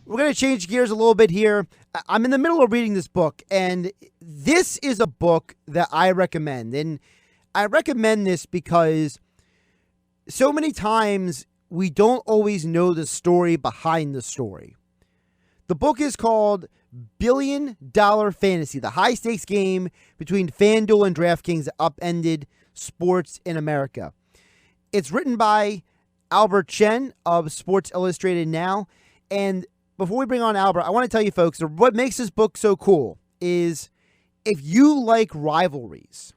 We're going to change gears a little bit here. I'm in the middle of reading this book, and this is a book that I recommend. And I recommend this because so many times we don't always know the story behind the story. The book is called $1 Billion Fantasy, the high-stakes game between FanDuel and DraftKings that upended sports in America. It's written by Albert Chen of Sports Illustrated Now. And before we bring on Albert, I want to tell you folks, what makes this book so cool is if you like rivalries.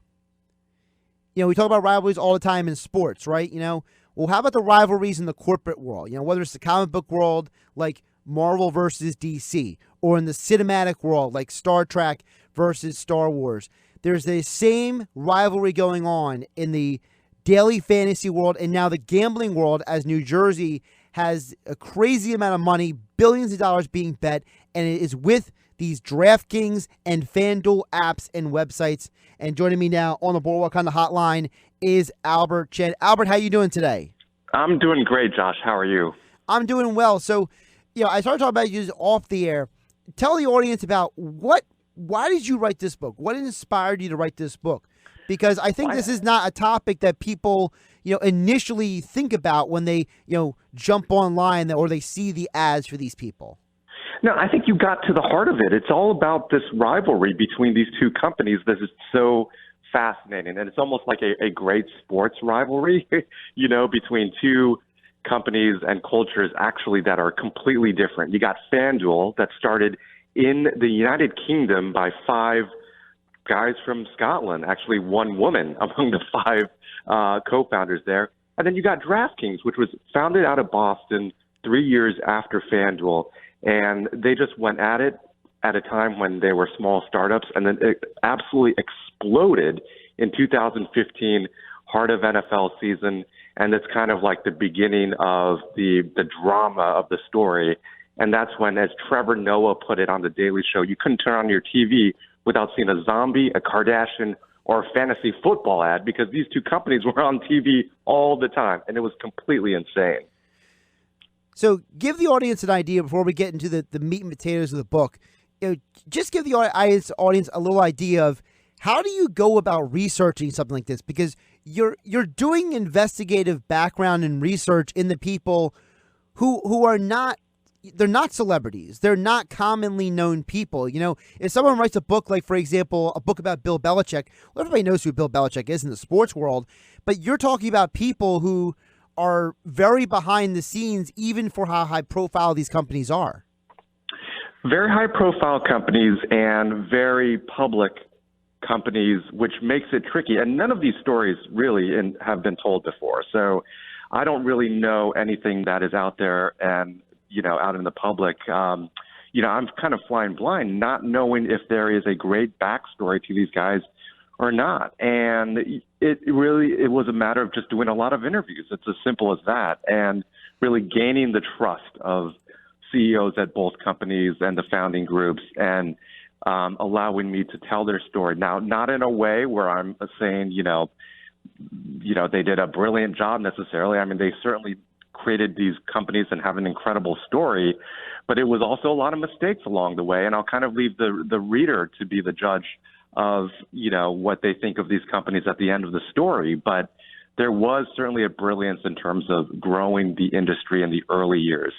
We talk about rivalries all the time in sports, right? Well, how about the rivalries in the corporate world? Whether it's the comic book world, like Marvel versus DC, or in the cinematic world, like Star Trek versus Star Wars. There's the same rivalry going on in the daily fantasy world and now the gambling world, as New Jersey has a crazy amount of money, billions of dollars being bet, and it is with these DraftKings and FanDuel apps and websites. And joining me now on the Boardwalk on the hotline is Albert Chen. Albert, how you doing today? I'm doing great, Josh. How are you? I'm doing well. So, I started talking about you off the air. Tell the audience about why did you write this book? What inspired you to write this book? Because I think this is not a topic that people, initially think about when they, jump online or they see the ads for these people. No, I think you got to the heart of it. It's all about this rivalry between these two companies that is so fascinating. And it's almost like a great sports rivalry, between two companies and cultures actually that are completely different. You got FanDuel that started in the United Kingdom by 5 guys from Scotland, actually one woman among the 5 co-founders there. And then you got DraftKings, which was founded out of Boston 3 years after FanDuel. And they just went at it at a time when they were small startups. And then it absolutely exploded in 2015, heart of NFL season. And it's kind of like the beginning of the drama of the story. And that's when, as Trevor Noah put it on The Daily Show, you couldn't turn on your TV without seeing a zombie, a Kardashian, or a fantasy football ad, because these two companies were on TV all the time, and it was completely insane. So give the audience an idea before we get into the meat and potatoes of the book. Just give the audience a little idea of how do you go about researching something like this? Because you're doing investigative background and research in the people who are not. They're not celebrities. They're not commonly known people. If someone writes a book, like, for example, a book about Bill Belichick, well, everybody knows who Bill Belichick is in the sports world, but you're talking about people who are very behind the scenes, even for how high profile these companies are. Very high profile companies and very public companies, which makes it tricky. And none of these stories really have been told before. So I don't really know anything that is out there and out in the public. I'm kind of flying blind, not knowing if there is a great backstory to these guys or not. And it was a matter of just doing a lot of interviews. It's as simple as that. And really gaining the trust of CEOs at both companies and the founding groups, and allowing me to tell their story. Now, not in a way where I'm saying, they did a brilliant job necessarily. I mean, they certainly created these companies and have an incredible story, but it was also a lot of mistakes along the way. And I'll kind of leave the reader to be the judge of, what they think of these companies at the end of the story. But there was certainly a brilliance in terms of growing the industry in the early years.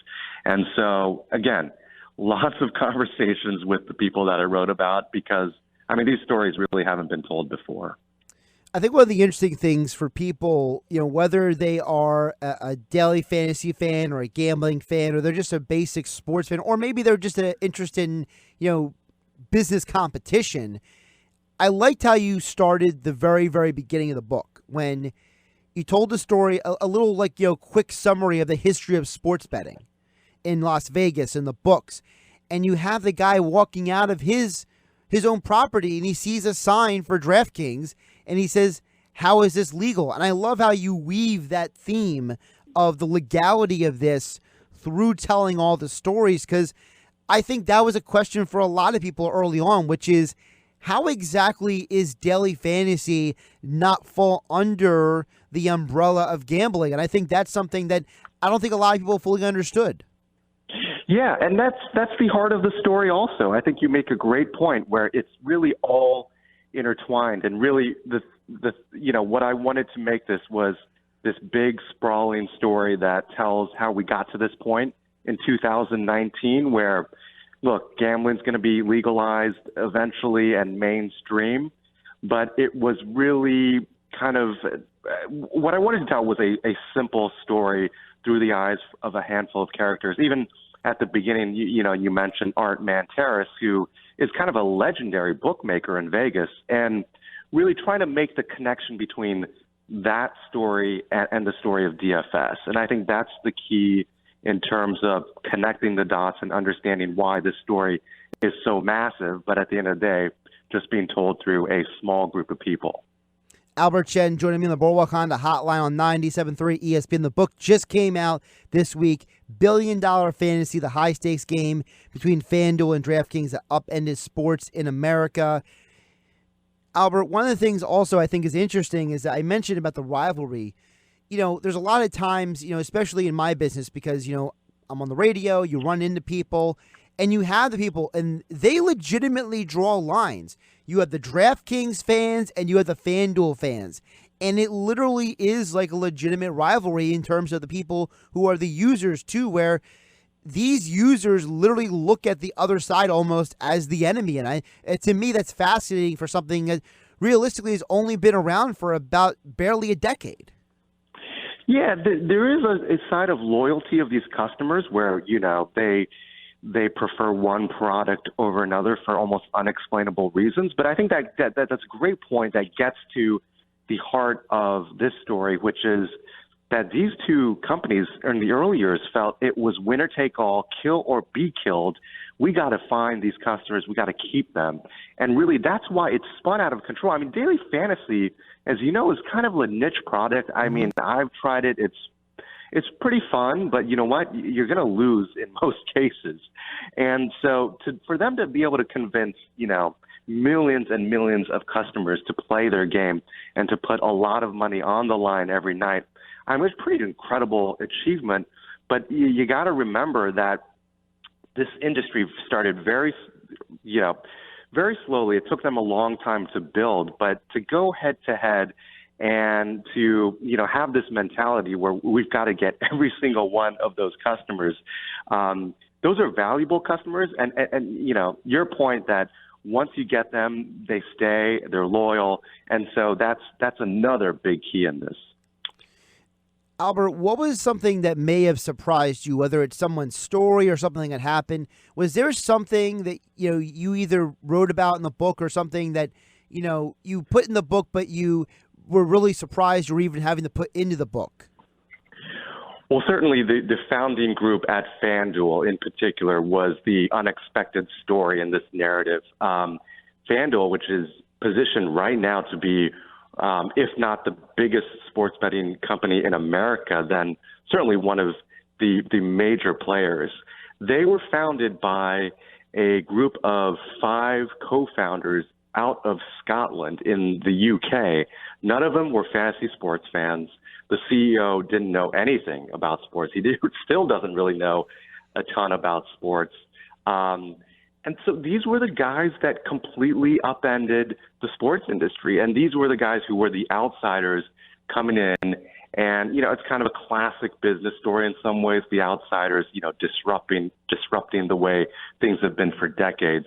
And so, again, lots of conversations with the people that I wrote about, because, these stories really haven't been told before. I think one of the interesting things for people, whether they are a daily fantasy fan or a gambling fan, or they're just a basic sports fan, or maybe they're just interested in, business competition. I liked how you started the very, very beginning of the book when you told the story, a little quick summary of the history of sports betting in Las Vegas in the books. And you have the guy walking out of his own property and he sees a sign for DraftKings. And he says, how is this legal? And I love how you weave that theme of the legality of this through telling all the stories, because I think that was a question for a lot of people early on, which is, how exactly is daily fantasy not fall under the umbrella of gambling? And I think that's something that I don't think a lot of people fully understood. Yeah, and that's the heart of the story also. I think you make a great point where it's really all intertwined, and really the what I wanted to make this was this big sprawling story that tells how we got to this point in 2019 where, look, gambling's going to be legalized eventually and mainstream, but it was really kind of what I wanted to tell was a simple story through the eyes of a handful of characters. Even at the beginning, you mentioned Art Manteris, who is kind of a legendary bookmaker in Vegas, and really trying to make the connection between that story and the story of DFS. And I think that's the key in terms of connecting the dots and understanding why this story is so massive, but at the end of the day, just being told through a small group of people. Albert Chen joining me on the Boardwalk Honda hotline on 97.3 ESPN. The book just came out this week, Billion Dollar Fantasy, the high-stakes game between FanDuel and DraftKings that upended sports in America. Albert, one of the things also I think is interesting is that I mentioned about the rivalry. There's a lot of times, especially in my business, because, I'm on the radio, you run into people, and you have the people, and they legitimately draw lines. You have the DraftKings fans, and you have the FanDuel fans. And it literally is like a legitimate rivalry in terms of the people who are the users, too, where these users literally look at the other side almost as the enemy. And to me, that's fascinating for something that realistically has only been around for about barely a decade. Yeah, there is a side of loyalty of these customers where, they prefer one product over another for almost unexplainable reasons. But I think that's a great point that gets to the heart of this story, which is that these two companies in the early years felt it was winner take all, kill or be killed. We got to find these customers. We got to keep them. And really, that's why it spun out of control. I mean, daily fantasy, as you know, is kind of a niche product. I mean, I've tried it. It's pretty fun, but you know what? You're going to lose in most cases. And so for them to be able to convince, millions and millions of customers to play their game and to put a lot of money on the line every night, it's a pretty incredible achievement. But you got to remember that this industry started very slowly. It took them a long time to build, but to go head to head and to, have this mentality where we've got to get every single one of those customers. Those are valuable customers. And your point that once you get them, they stay, they're loyal. And so that's another big key in this. Albert, what was something that may have surprised you, whether it's someone's story or something that happened? Was there something that, you either wrote about in the book or something that, you put in the book, but you were really surprised or even having to put into the book? Well, certainly the founding group at FanDuel in particular was the unexpected story in this narrative. FanDuel, which is positioned right now to be, if not the biggest sports betting company in America, then certainly one of the major players. They were founded by a group of 5 co-founders out of Scotland in the UK. None of them were fantasy sports fans. The CEO didn't know anything about sports. He still doesn't really know a ton about sports. And so these were the guys that completely upended the sports industry. And these were the guys who were the outsiders coming in. And, it's kind of a classic business story in some ways, the outsiders, disrupting the way things have been for decades.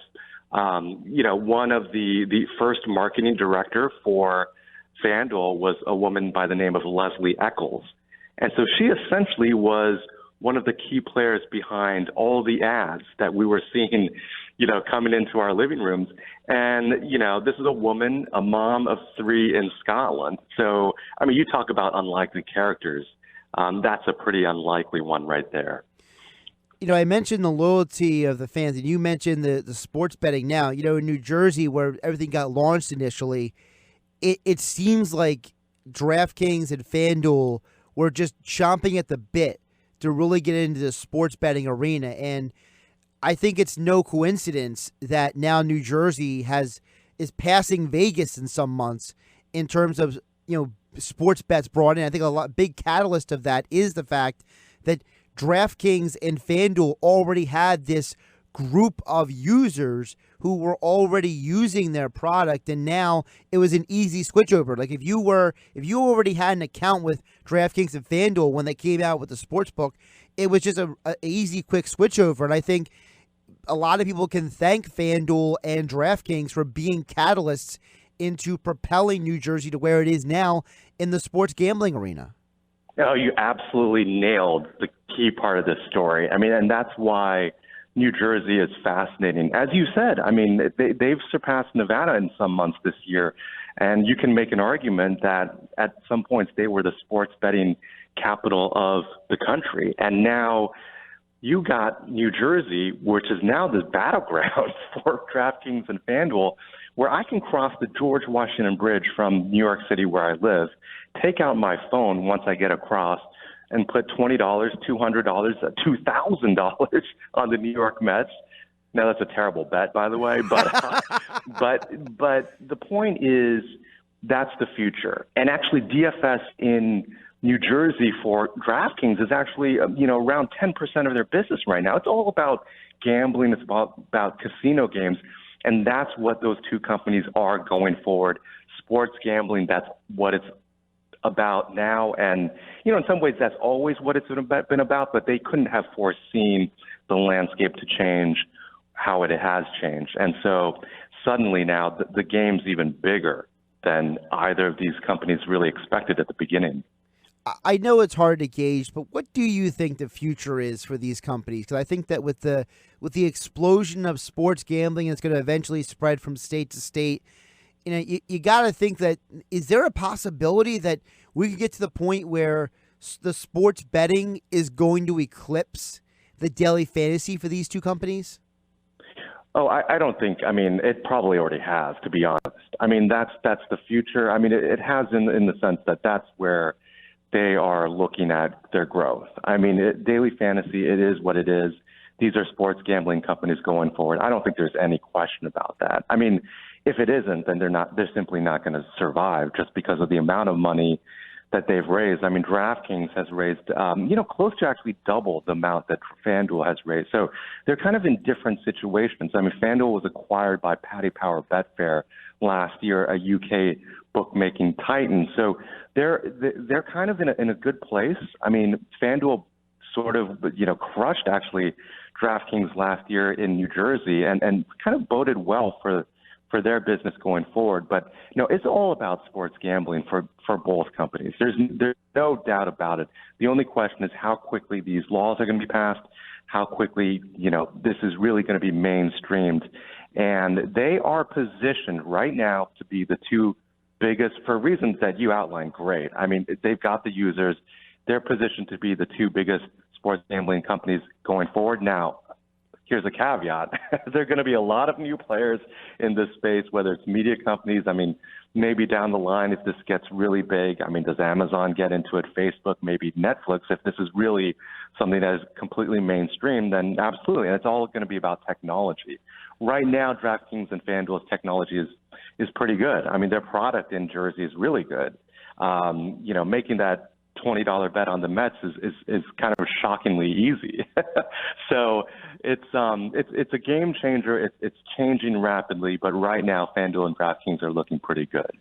One of the first marketing director for FanDuel was a woman by the name of Leslie Eccles. And so she essentially was one of the key players behind all the ads that we were seeing, coming into our living rooms. And, this is a woman, a mom of 3 in Scotland. So, you talk about unlikely characters. That's a pretty unlikely one right there. I mentioned the loyalty of the fans, and you mentioned the sports betting now. In New Jersey, where everything got launched initially, it seems like DraftKings and FanDuel were just chomping at the bit to really get into the sports betting arena. And I think it's no coincidence that now New Jersey is passing Vegas in some months in terms of, sports bets brought in. I think big catalyst of that is the fact that DraftKings and FanDuel already had this group of users who were already using their product, and now it was an easy switchover. Like if you already had an account with DraftKings and FanDuel when they came out with the sportsbook, it was just a easy, quick switchover. And I think a lot of people can thank FanDuel and DraftKings for being catalysts into propelling New Jersey to where it is now in the sports gambling arena. Oh, you absolutely nailed the key part of this story. I mean, and that's why New Jersey is fascinating. As you said, I mean, they've surpassed Nevada in some months this year, and you can make an argument that at some points they were the sports betting capital of the country. And now you got New Jersey, which is now the battleground for DraftKings and FanDuel, where I can cross the George Washington Bridge from New York City, where I live, take out my phone once I get across, and put $20, $200, $2,000 on the New York Mets. Now that's a terrible bet, by the way, but but the point is that's the future. And actually, DFS in New Jersey for DraftKings is actually around 10% of their business right now. It's all about gambling. It's about casino games. And that's what those two companies are going forward. Sports gambling, that's what it's about now. And, in some ways that's always what it's been about, but they couldn't have foreseen the landscape to change how it has changed. And so suddenly now the game's even bigger than either of these companies really expected at the beginning. I know it's hard to gauge, but what do you think the future is for these companies? Because I think that with the explosion of sports gambling, it's going to eventually spread from state to state. You got to think that, is there a possibility that we could get to the point where the sports betting is going to eclipse the daily fantasy for these two companies? Oh, I don't think. I mean, it probably already has, to be honest. I mean, that's the future. I mean, it has in the sense that that's where they are looking at their growth. I mean, daily fantasy, it is what it is. These are sports gambling companies going forward. I don't think there's any question about that. I mean, if it isn't, then they're simply not going to survive just because of the amount of money that they've raised. I mean, DraftKings has raised, close to actually double the amount that FanDuel has raised. So they're kind of in different situations. I mean, FanDuel was acquired by Paddy Power Betfair last year, a UK bookmaking titan. So they're kind of in a good place. I mean, FanDuel sort of, crushed actually DraftKings last year in New Jersey and kind of boded well for their business going forward. But, it's all about sports gambling for both companies. There's no doubt about it. The only question is how quickly these laws are going to be passed, how quickly, this is really going to be mainstreamed. And they are positioned right now to be the two biggest, for reasons that you outlined. Great. I mean, they've got the users. They're positioned to be the two biggest sports gambling companies going forward. Now, here's a caveat. There are going to be a lot of new players in this space, whether it's media companies. I mean, maybe down the line, if this gets really big, I mean, does Amazon get into it? Facebook, maybe Netflix? If this is really something that is completely mainstream, then absolutely. And it's all going to be about technology. Right now, DraftKings and FanDuel's technology is pretty good. I mean, their product in Jersey is really good. Making that $20 bet on the Mets is kind of shockingly easy. So it's a game changer. It's changing rapidly, but right now FanDuel and DraftKings are looking pretty good.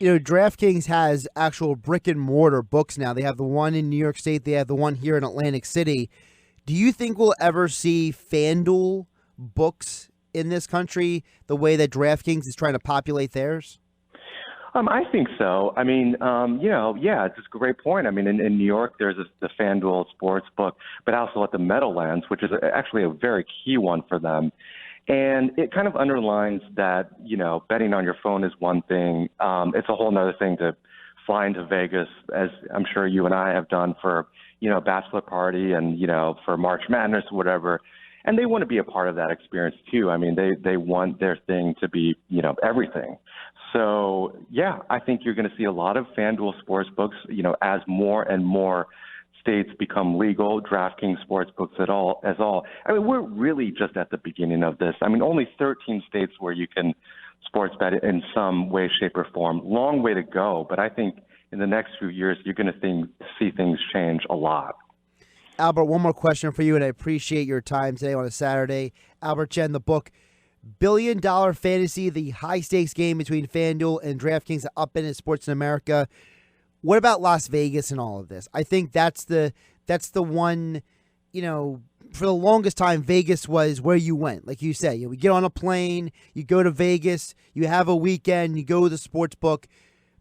DraftKings has actual brick and mortar books now. They have the one in New York State. They have the one here in Atlantic City. Do you think we'll ever see FanDuel books in this country the way that DraftKings is trying to populate theirs? I think so. I mean, it's a great point. I mean, in New York, there's the FanDuel sports book, but also at the Meadowlands, which is actually a very key one for them. And it kind of underlines that, betting on your phone is one thing. It's a whole other thing to fly into Vegas, as I'm sure you and I have done for, a bachelor party and, for March Madness or whatever. And they want to be a part of that experience too. I mean, they want their thing to be, everything. So, yeah, I think you're going to see a lot of FanDuel sports books, as more and more states become legal, DraftKings sports books as all. I mean, we're really just at the beginning of this. I mean, only 13 states where you can sports bet in some way, shape, or form. Long way to go. But I think in the next few years, you're going to see things change a lot. Albert, one more question for you, and I appreciate your time today on a Saturday. Albert Chen, the book, $1 Billion Fantasy, the high-stakes game between FanDuel and DraftKings, the up in sports in America. What about Las Vegas and all of this? I think that's the one, for the longest time, Vegas was where you went. Like you said, you get on a plane, you go to Vegas, you have a weekend, you go to the sports book.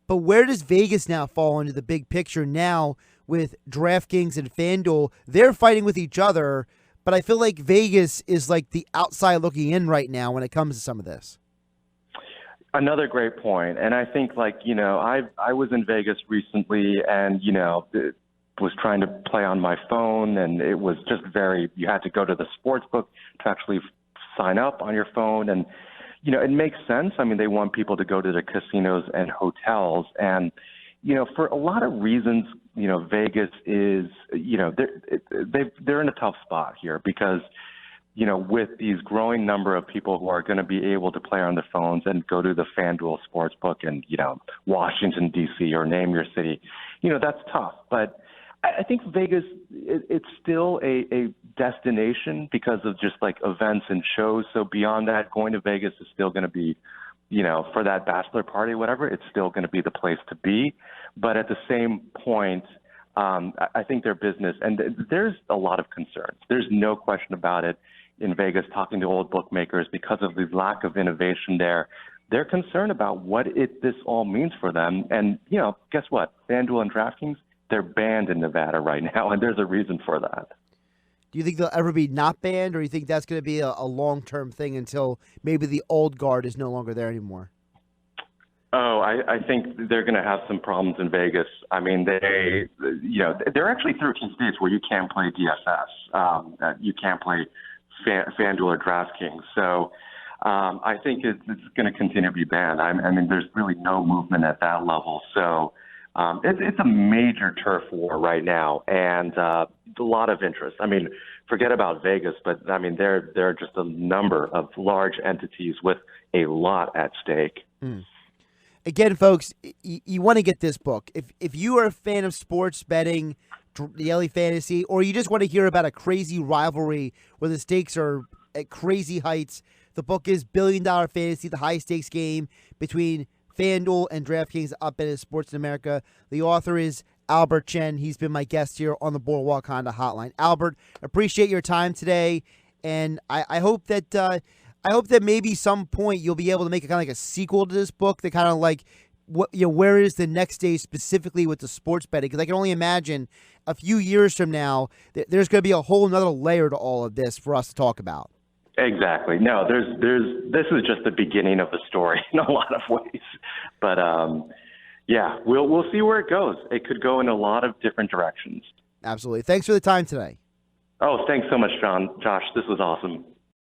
But where does Vegas now fall into the big picture now with DraftKings and FanDuel? They're fighting with each other, but I feel like Vegas is like the outside looking in right now when it comes to some of this. Another great point. And I think, I was in Vegas recently and, was trying to play on my phone, and it was just you had to go to the sports book to actually sign up on your phone. And, it makes sense. I mean, they want people to go to the casinos and hotels. And, for a lot of reasons, Vegas is, they're in a tough spot here because, with these growing number of people who are going to be able to play on their phones and go to the FanDuel Sportsbook in, Washington, D.C. or name your city, that's tough. But I think Vegas, it's still a destination because of just like events and shows. So beyond that, going to Vegas is still going to be, for that bachelor party, whatever, it's still going to be the place to be. But at the same point, I think their business, and there's a lot of concerns. There's no question about it in Vegas, talking to old bookmakers, because of the lack of innovation there. They're concerned about what this all means for them. And, guess what? FanDuel and DraftKings, they're banned in Nevada right now, and there's a reason for that. Do you think they'll ever be not banned, or do you think that's going to be a long-term thing until maybe the old guard is no longer there anymore? Oh, I think they're going to have some problems in Vegas. I mean, they're actually 13 states where you can't play DFS. You can't play FanDuel or DraftKings. So I think it's going to continue to be banned. I mean, there's really no movement at that level. So it's a major turf war right now, and a lot of interest. I mean, forget about Vegas, but I mean, there are just a number of large entities with a lot at stake. Again, folks, you want to get this book. If you are a fan of sports betting, daily fantasy, or you just want to hear about a crazy rivalry where the stakes are at crazy heights, the book is $1 Billion Fantasy, the high-stakes game between FanDuel and DraftKings up in Sports in America. The author is Albert Chen. He's been my guest here on the Boardwalk Honda Hotline. Albert, appreciate your time today, and I hope that maybe some point you'll be able to make a kind of like a sequel to this book that kind of like where is the next day specifically with the sports betting, because I can only imagine a few years from now there's going to be a whole another layer to all of this for us to talk about. Exactly. No, this is just the beginning of the story in a lot of ways. But we'll see where it goes. It could go in a lot of different directions. Absolutely. Thanks for the time today. Oh, thanks so much, Josh. This was awesome.